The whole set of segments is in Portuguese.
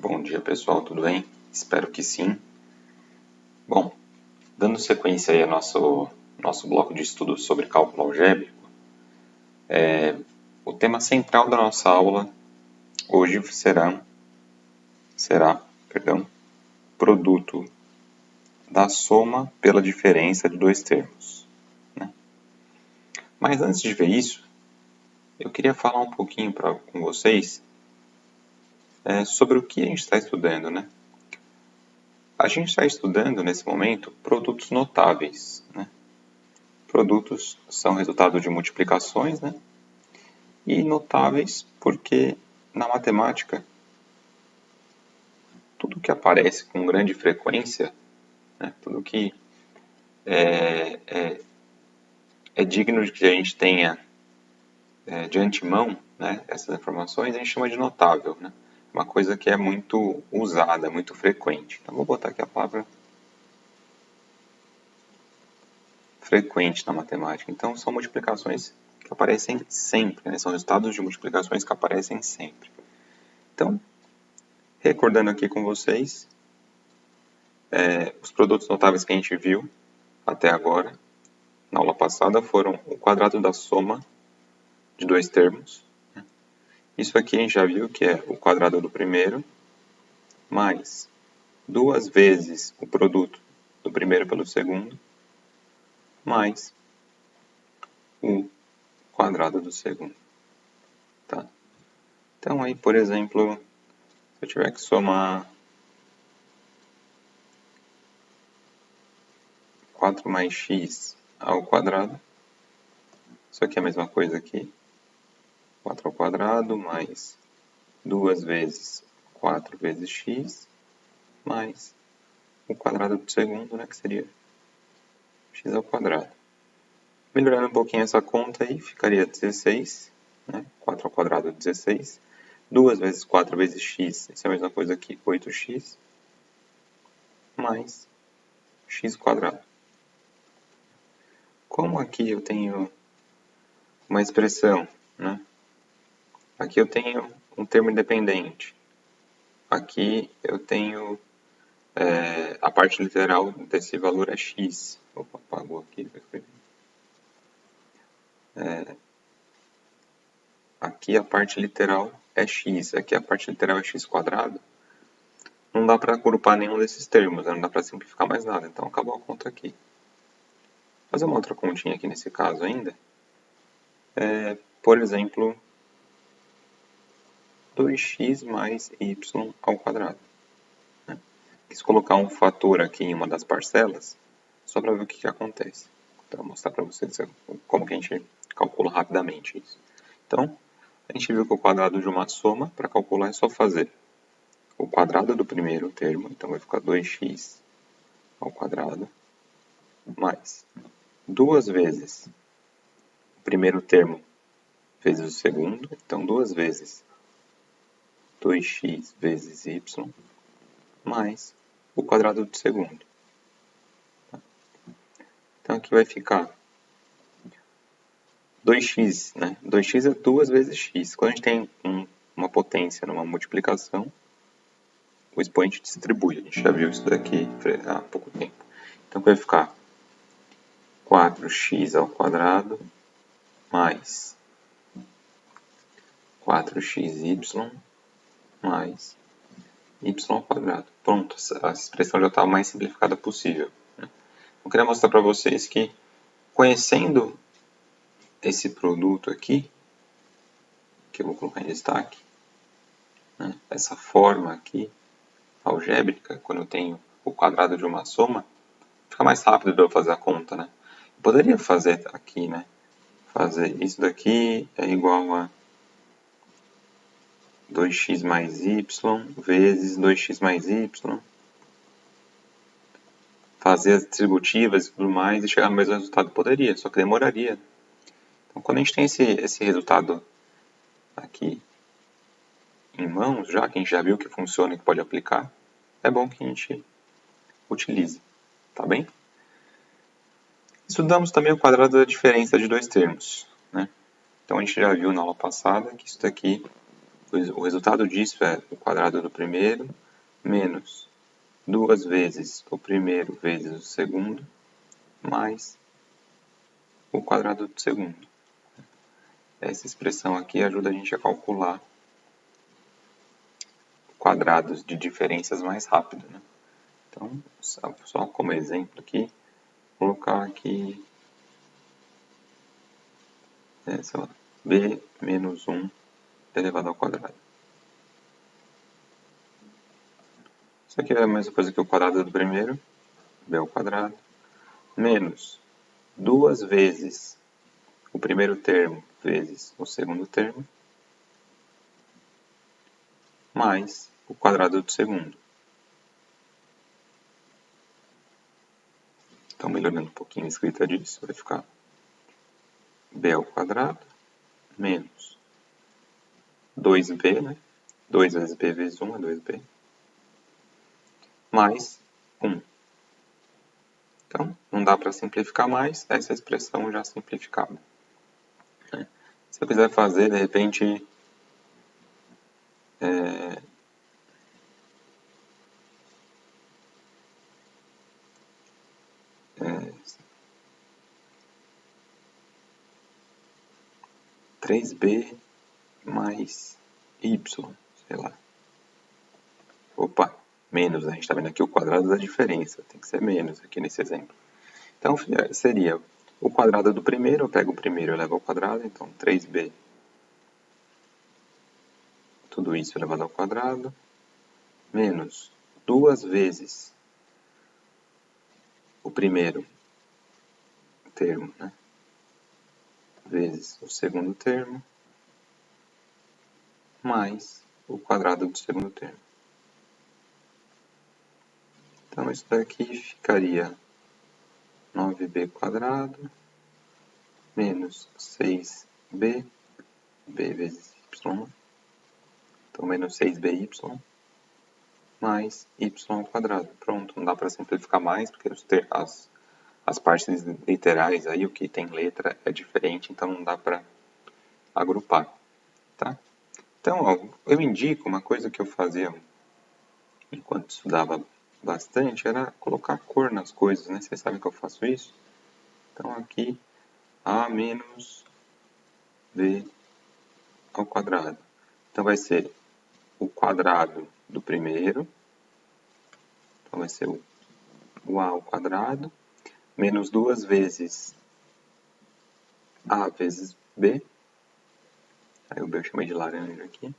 Bom dia pessoal, tudo bem? Espero que sim. Bom, dando sequência aí ao nosso bloco de estudos sobre cálculo algébrico, o tema central da nossa aula hoje será produto da soma pela diferença de dois termos. Né? Mas antes de ver isso, eu queria falar um pouquinho com vocês sobre o que a gente está estudando, né? A gente está estudando, nesse momento, produtos notáveis. Né? Produtos são resultado de multiplicações, né? E notáveis porque, na matemática, tudo que aparece com grande frequência, né? Tudo que é digno de que a gente tenha de antemão, né? Essas informações, a gente chama de notável, né? Uma coisa que é muito usada, muito frequente. Então, vou botar aqui a palavra frequente na matemática. Então, são multiplicações que aparecem sempre, né? São resultados de multiplicações que aparecem sempre. Então, recordando aqui com vocês, os produtos notáveis que a gente viu até agora, na aula passada, foram o quadrado da soma de dois termos. Isso aqui a gente já viu que é o quadrado do primeiro, mais duas vezes o produto do primeiro pelo segundo, mais o quadrado do segundo. Tá? Então, aí, por exemplo, se eu tiver que somar 4 mais x ao quadrado, isso aqui é a mesma coisa aqui, 4 ao quadrado mais 2 vezes 4 vezes x, mais o quadrado do segundo, né, que seria x ao quadrado. Melhorando um pouquinho essa conta aí, ficaria 16, né, 4 ao quadrado 16, 2 vezes 4 vezes x, isso é a mesma coisa aqui, 8x, mais x quadrado. Como aqui eu tenho uma expressão, né, aqui eu tenho um termo independente, aqui eu tenho a parte literal desse valor é x. Opa, apagou aqui. Aqui a parte literal é x, aqui a parte literal é x quadrado. Não dá para agrupar nenhum desses termos, né? Não dá para simplificar mais nada, então acabou a conta aqui. Vou fazer uma outra continha aqui nesse caso ainda. Por exemplo, 2x mais y ao quadrado. Quis colocar um fator aqui em uma das parcelas, só para ver o que acontece. Então, vou mostrar para vocês como que a gente calcula rapidamente isso. Então, a gente viu que o quadrado de uma soma, para calcular, é só fazer o quadrado do primeiro termo, então vai ficar 2x ao quadrado, mais duas vezes o primeiro termo vezes o segundo, então duas vezes 2x vezes y, mais o quadrado do segundo. Então aqui vai ficar 2x, né? 2x é 2 vezes x. Quando a gente tem uma potência numa multiplicação, o expoente distribui. A gente já viu isso daqui há pouco tempo. Então vai ficar 4x ao quadrado mais 4xy mais y ao quadrado. Pronto, a expressão já está a mais simplificada possível. Eu queria mostrar para vocês que, conhecendo esse produto aqui, que eu vou colocar em destaque, né, essa forma aqui, algébrica, quando eu tenho o quadrado de uma soma, fica mais rápido de eu fazer a conta, né? Eu poderia fazer aqui, né? Fazer isso daqui é igual a 2x mais y vezes 2x mais y, fazer as distributivas e tudo mais e chegar no mesmo resultado. Poderia, só que demoraria. Então, quando a gente tem esse resultado aqui em mãos, já que a gente já viu que funciona e que pode aplicar, é bom que a gente utilize, tá bem? Estudamos também o quadrado da diferença de dois termos, né? Então, a gente já viu na aula passada que isso daqui o resultado disso é o quadrado do primeiro menos 2 vezes o primeiro vezes o segundo mais o quadrado do segundo. Essa expressão aqui ajuda a gente a calcular quadrados de diferenças mais rápido, né? Então, só como exemplo aqui, colocar aqui, sei lá, b menos 1 elevado ao quadrado. Isso aqui é a mesma coisa que o quadrado do primeiro, b ao quadrado, menos 2 vezes o primeiro termo vezes o segundo termo, mais o quadrado do segundo. Então, melhorando um pouquinho a escrita disso, vai ficar b ao quadrado menos 2b, né? 2 vezes b vezes 1 é 2b, mais 1. Então, não dá para simplificar mais essa expressão já simplificada. Se eu quiser fazer, de repente, 3b mais y, sei lá. Opa, menos, né? A gente está vendo aqui o quadrado da diferença, tem que ser menos aqui nesse exemplo. Então, seria o quadrado do primeiro, eu pego o primeiro e levo ao quadrado, então 3b, tudo isso elevado ao quadrado, menos 2 vezes o primeiro termo, né? Vezes o segundo termo, mais o quadrado do segundo termo. Então, isso daqui ficaria 9b quadrado menos 6b, b vezes y, então menos 6by, mais y ao quadrado. Pronto, não dá para simplificar mais, porque as partes literais aí, o que tem letra é diferente, então não dá para agrupar, tá? Então, ó, eu indico uma coisa que eu fazia enquanto estudava bastante, era colocar cor nas coisas, né? Vocês sabem que eu faço isso? Então, aqui, a menos b ao quadrado. Então, vai ser o quadrado do primeiro, então vai ser o a ao quadrado, menos 2 vezes a vezes b, aí o b eu chamei de laranja aqui,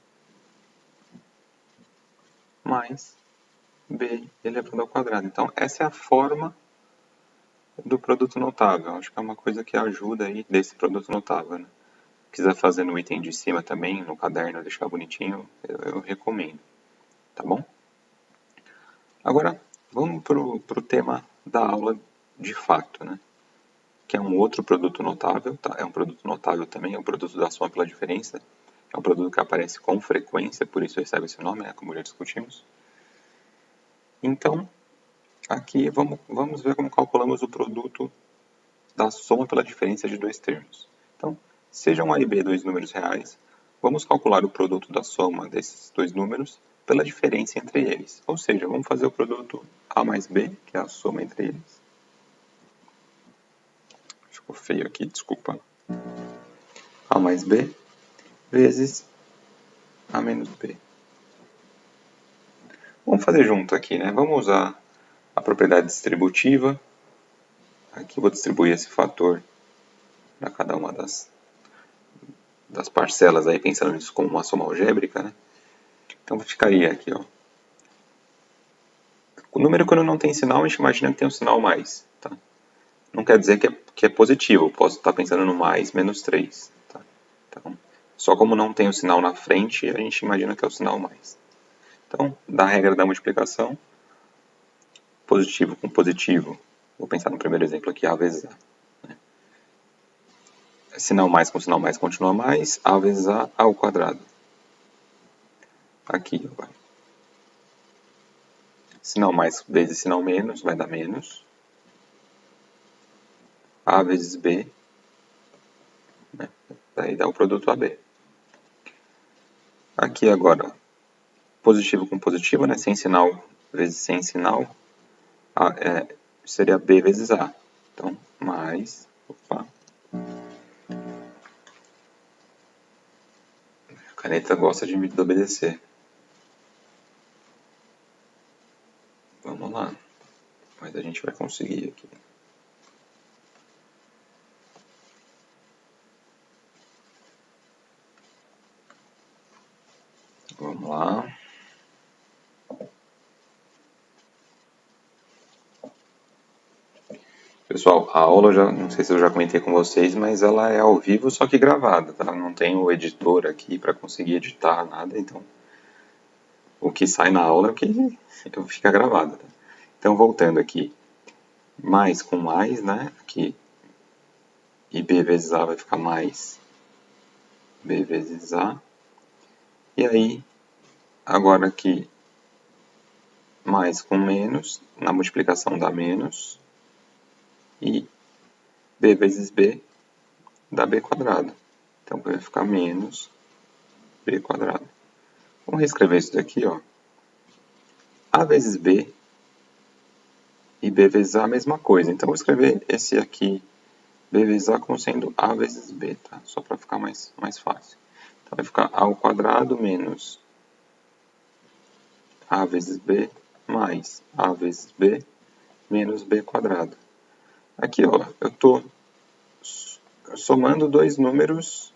mais b elevado ao quadrado. Então, essa é a forma do produto notável. Acho que é uma coisa que ajuda aí desse produto notável, né? Quiser fazer no item de cima também, no caderno, deixar bonitinho, eu recomendo, tá bom? Agora, vamos para o tema da aula de fato, né? Que é um outro produto notável, tá? É um produto notável também, é um produto da soma pela diferença, é um produto que aparece com frequência, por isso recebe esse nome, né? Como já discutimos. Então, aqui vamos ver como calculamos o produto da soma pela diferença de dois termos. Então, sejam A e B dois números reais, vamos calcular o produto da soma desses dois números pela diferença entre eles. Ou seja, vamos fazer o produto A mais B, que é a soma entre eles. Ficou feio aqui, desculpa. A mais B vezes A menos B. Vamos fazer junto aqui, né? Vamos usar a propriedade distributiva. Aqui eu vou distribuir esse fator para cada uma das parcelas aí, pensando nisso como uma soma algébrica, né? Então ficaria aqui, ó. O número quando não tem sinal, a gente imagina que tem um sinal mais, tá? Não quer dizer que é positivo, eu posso estar pensando no mais menos 3, tá? Então, só como não tem o sinal na frente, a gente imagina que é o sinal mais. Então, da regra da multiplicação, positivo com positivo, vou pensar no primeiro exemplo aqui, A vezes A. Né? Sinal mais com sinal mais continua mais, A vezes A ao quadrado. Aqui, vai. Sinal mais vezes sinal menos vai dar menos. A vezes B, né? Daí dá o produto AB. Aqui agora, positivo com positivo, né? Sem sinal vezes sem sinal, seria B vezes A. Então, mais, opa. A caneta gosta de me desobedecer. Vamos lá. Mas a gente vai conseguir aqui. Vamos lá. Pessoal, a aula, não sei se eu já comentei com vocês, mas ela é ao vivo, só que gravada, tá? Não tem o editor aqui para conseguir editar nada, então o que sai na aula é o que fica gravado. Tá? Então, voltando aqui, mais com mais, né? Aqui, e B vezes A vai ficar mais B vezes A. E aí, agora aqui, mais com menos, na multiplicação dá menos, e B vezes B dá B quadrado. Então, vai ficar menos B quadrado. Vamos reescrever isso daqui, ó. A vezes B e B vezes A a mesma coisa. Então, vou escrever esse aqui, B vezes A, como sendo A vezes B, tá? Só para ficar mais fácil. Então, vai ficar A ao quadrado menos A vezes B mais A vezes B menos B quadrado. Aqui, ó, eu estou somando dois números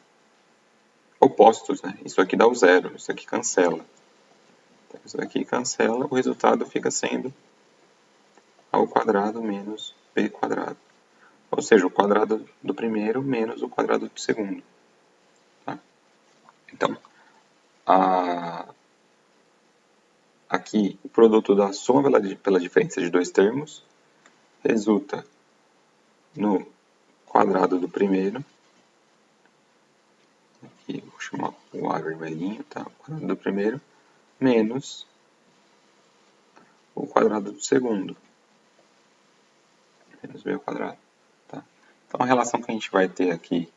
opostos, né? Isso aqui dá o zero, isso aqui cancela. Então, isso aqui cancela, o resultado fica sendo A ao quadrado menos B quadrado. Ou seja, o quadrado do primeiro menos o quadrado do segundo. Tá? Então, aqui, o produto da soma pela diferença de dois termos resulta no quadrado do primeiro. Aqui, vou chamar o A vermelhinho, tá? O quadrado do primeiro menos o quadrado do segundo. Menos B ao quadrado. Tá? Então, a relação que a gente vai ter aqui,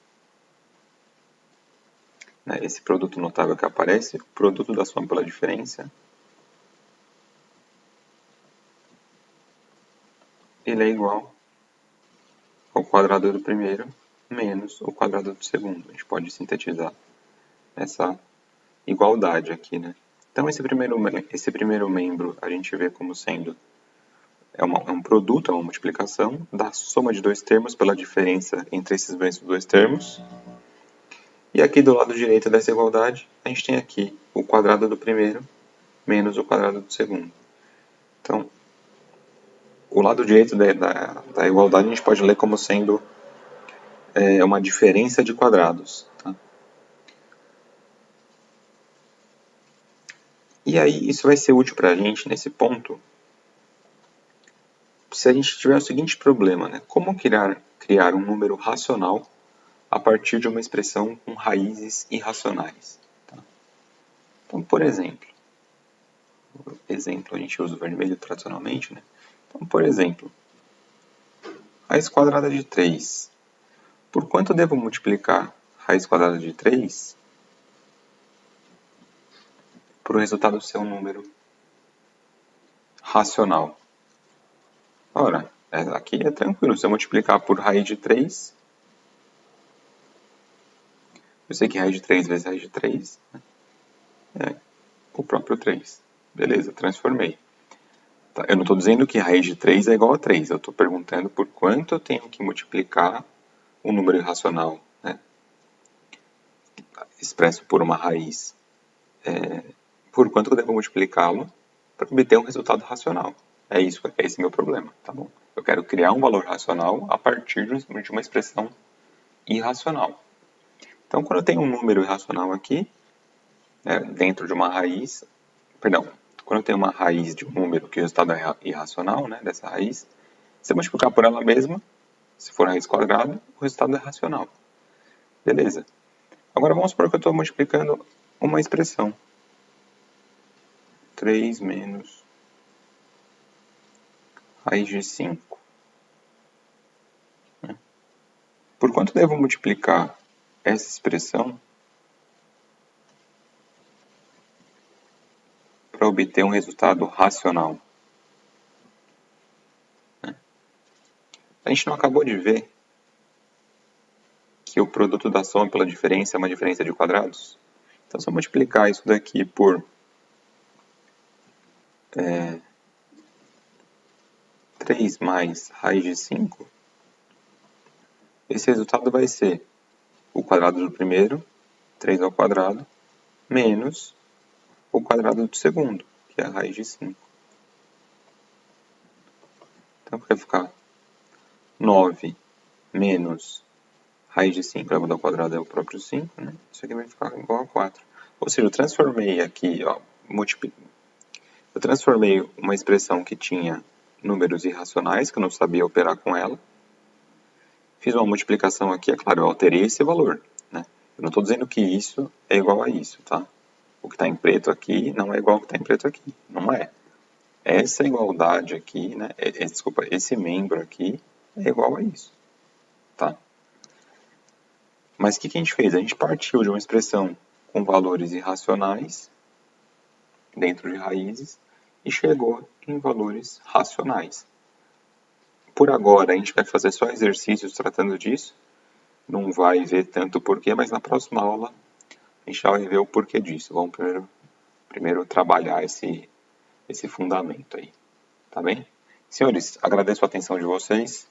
né, esse produto notável que aparece, o produto da soma pela diferença, ele é igual ao quadrado do primeiro menos o quadrado do segundo. A gente pode sintetizar essa igualdade aqui, né? Então, esse primeiro membro a gente vê como sendo é um produto, é uma multiplicação da soma de dois termos pela diferença entre esses dois termos. E aqui do lado direito dessa igualdade, a gente tem aqui o quadrado do primeiro menos o quadrado do segundo. Então, o lado direito da igualdade a gente pode ler como sendo uma diferença de quadrados. Tá? E aí, isso vai ser útil para a gente nesse ponto, se a gente tiver o seguinte problema, né? Como criar um número racional a partir de uma expressão com raízes irracionais? Tá? Então, por exemplo, a gente usa o vermelho tradicionalmente, né? Então, por exemplo, raiz quadrada de 3. Por quanto eu devo multiplicar raiz quadrada de 3 para o resultado ser um número racional? Ora, aqui é tranquilo. Se eu multiplicar por raiz de 3, eu sei que raiz de 3 vezes raiz de 3 é o próprio 3. Beleza, transformei. Tá, eu não estou dizendo que raiz de 3 é igual a 3. Eu estou perguntando por quanto eu tenho que multiplicar um número irracional, né? Expresso por uma raiz. Por quanto eu devo multiplicá-lo para obter um resultado racional. É esse meu problema, tá bom? Eu quero criar um valor racional a partir de uma expressão irracional. Então, quando eu tenho um número irracional aqui, dentro de uma raiz, quando eu tenho uma raiz de um número que o resultado é irracional, né, dessa raiz, se eu multiplicar por ela mesma, se for raiz quadrada, o resultado é racional. Beleza. Agora vamos supor que eu estou multiplicando uma expressão. 3 menos raiz de 5. Por quanto devo multiplicar essa expressão obter um resultado racional? A gente não acabou de ver que o produto da soma pela diferença é uma diferença de quadrados? Então, se eu multiplicar isso daqui por 3 mais raiz de 5, esse resultado vai ser o quadrado do primeiro, 3 ao quadrado, menos o quadrado do segundo, que é a raiz de 5. Então, vai ficar 9 menos raiz de 5 elevado ao quadrado é o próprio 5, né? Isso aqui vai ficar igual a 4. Ou seja, eu transformei aqui, eu transformei uma expressão que tinha números irracionais, que eu não sabia operar com ela. Fiz uma multiplicação aqui, é claro, eu alterei esse valor, né? Eu não estou dizendo que isso é igual a isso, tá? O que está em preto aqui não é igual ao que está em preto aqui. Não é. Essa igualdade aqui, né? Desculpa, esse membro aqui é igual a isso, tá? Mas o que a gente fez? A gente partiu de uma expressão com valores irracionais dentro de raízes e chegou em valores racionais. Por agora, a gente vai fazer só exercícios tratando disso. Não vai ver tanto o porquê, mas na próxima aula a gente já vai ver o porquê disso. Vamos primeiro trabalhar esse fundamento aí, tá bem? Senhores, agradeço a atenção de vocês.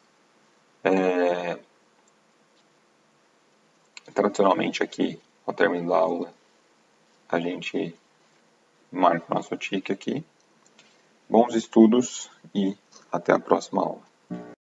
Tradicionalmente aqui, ao término da aula, a gente marca o nosso tique aqui. Bons estudos e até a próxima aula.